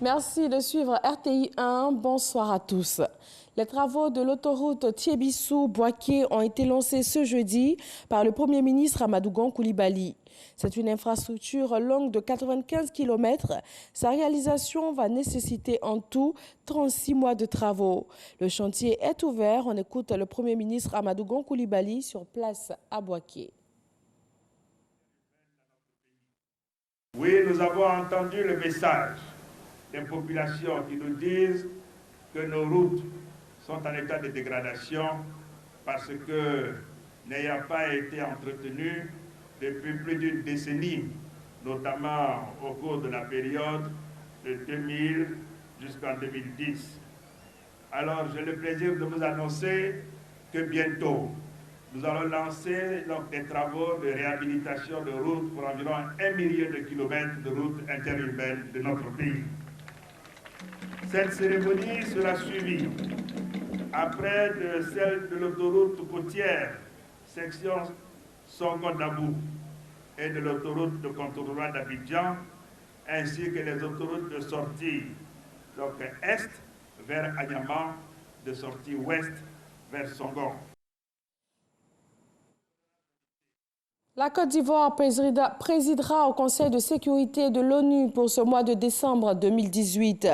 Merci de suivre RTI 1. Bonsoir à tous. Les travaux de l'autoroute Thiébissou-Boaké ont été lancés ce jeudi par le Premier ministre Amadou Gon Coulibaly. C'est une infrastructure longue de 95 km. Sa réalisation va nécessiter en tout 36 mois de travaux. Le chantier est ouvert. On écoute le Premier ministre Amadou Gon Coulibaly sur place à Boaké. Oui, nous avons entendu le message des populations qui nous disent que nos routes sont en état de dégradation parce que, n'ayant pas été entretenues depuis plus d'une décennie, notamment au cours de la période de 2000 jusqu'en 2010. Alors, j'ai le plaisir de vous annoncer que bientôt, nous allons lancer donc, des travaux de réhabilitation de routes pour environ 1 million de kilomètres de routes interurbaines de notre pays. Cette cérémonie sera suivie après de celle de l'autoroute côtière, section Songo-Dabou, et de l'autoroute de contournement d'Abidjan, ainsi que les autoroutes de sortie donc est vers Anyama, de sortie ouest vers Songo. La Côte d'Ivoire présidera au Conseil de sécurité de l'ONU pour ce mois de décembre 2018.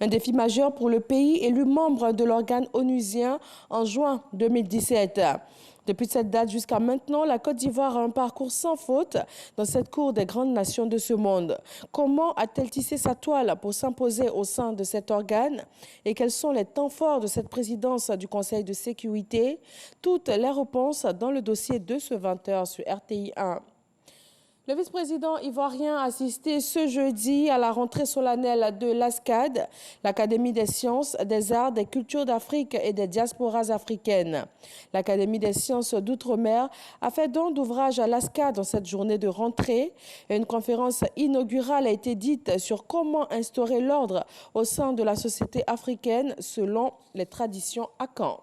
Un défi majeur pour le pays élu membre de l'organe onusien en juin 2017. Depuis cette date jusqu'à maintenant, la Côte d'Ivoire a un parcours sans faute dans cette cour des grandes nations de ce monde. Comment a-t-elle tissé sa toile pour s'imposer au sein de cet organe? Et quels sont les temps forts de cette présidence du Conseil de sécurité? Toutes les réponses dans le dossier de ce 20h sur RTI 1. Le vice-président ivoirien a assisté ce jeudi à la rentrée solennelle de l'ASCAD, l'Académie des sciences, des arts, des cultures d'Afrique et des diasporas africaines. L'Académie des sciences d'outre-mer a fait don d'ouvrage à l'ASCAD dans cette journée de rentrée. Une conférence inaugurale a été dite sur comment instaurer l'ordre au sein de la société africaine selon les traditions Akan.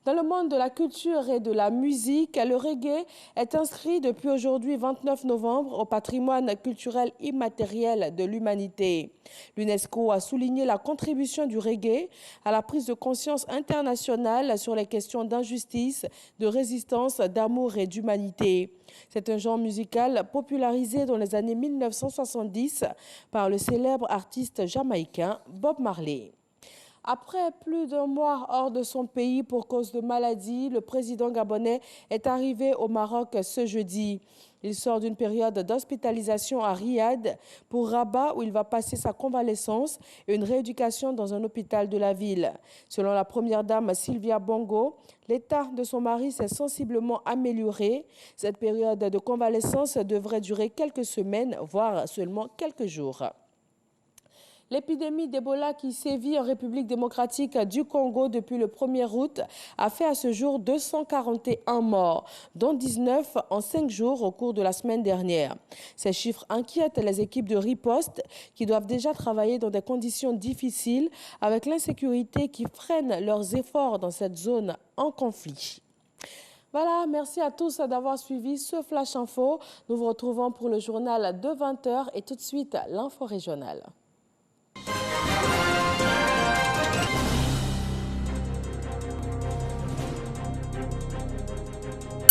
Dans le monde de la culture et de la musique, le reggae est inscrit depuis aujourd'hui 29 novembre au patrimoine culturel immatériel de l'humanité. L'UNESCO a souligné la contribution du reggae à la prise de conscience internationale sur les questions d'injustice, de résistance, d'amour et d'humanité. C'est un genre musical popularisé dans les années 1970 par le célèbre artiste jamaïcain Bob Marley. Après plus d'un mois hors de son pays pour cause de maladie, le président gabonais est arrivé au Maroc ce jeudi. Il sort d'une période d'hospitalisation à Riyad pour Rabat où il va passer sa convalescence et une rééducation dans un hôpital de la ville. Selon la première dame Sylvia Bongo, l'état de son mari s'est sensiblement amélioré. Cette période de convalescence devrait durer quelques semaines, voire seulement quelques jours. L'épidémie d'Ebola qui sévit en République démocratique du Congo depuis le 1er août a fait à ce jour 241 morts, dont 19 en 5 jours au cours de la semaine dernière. Ces chiffres inquiètent les équipes de riposte qui doivent déjà travailler dans des conditions difficiles avec l'insécurité qui freine leurs efforts dans cette zone en conflit. Voilà, merci à tous d'avoir suivi ce Flash Info. Nous vous retrouvons pour le journal de 20h et tout de suite l'info régionale.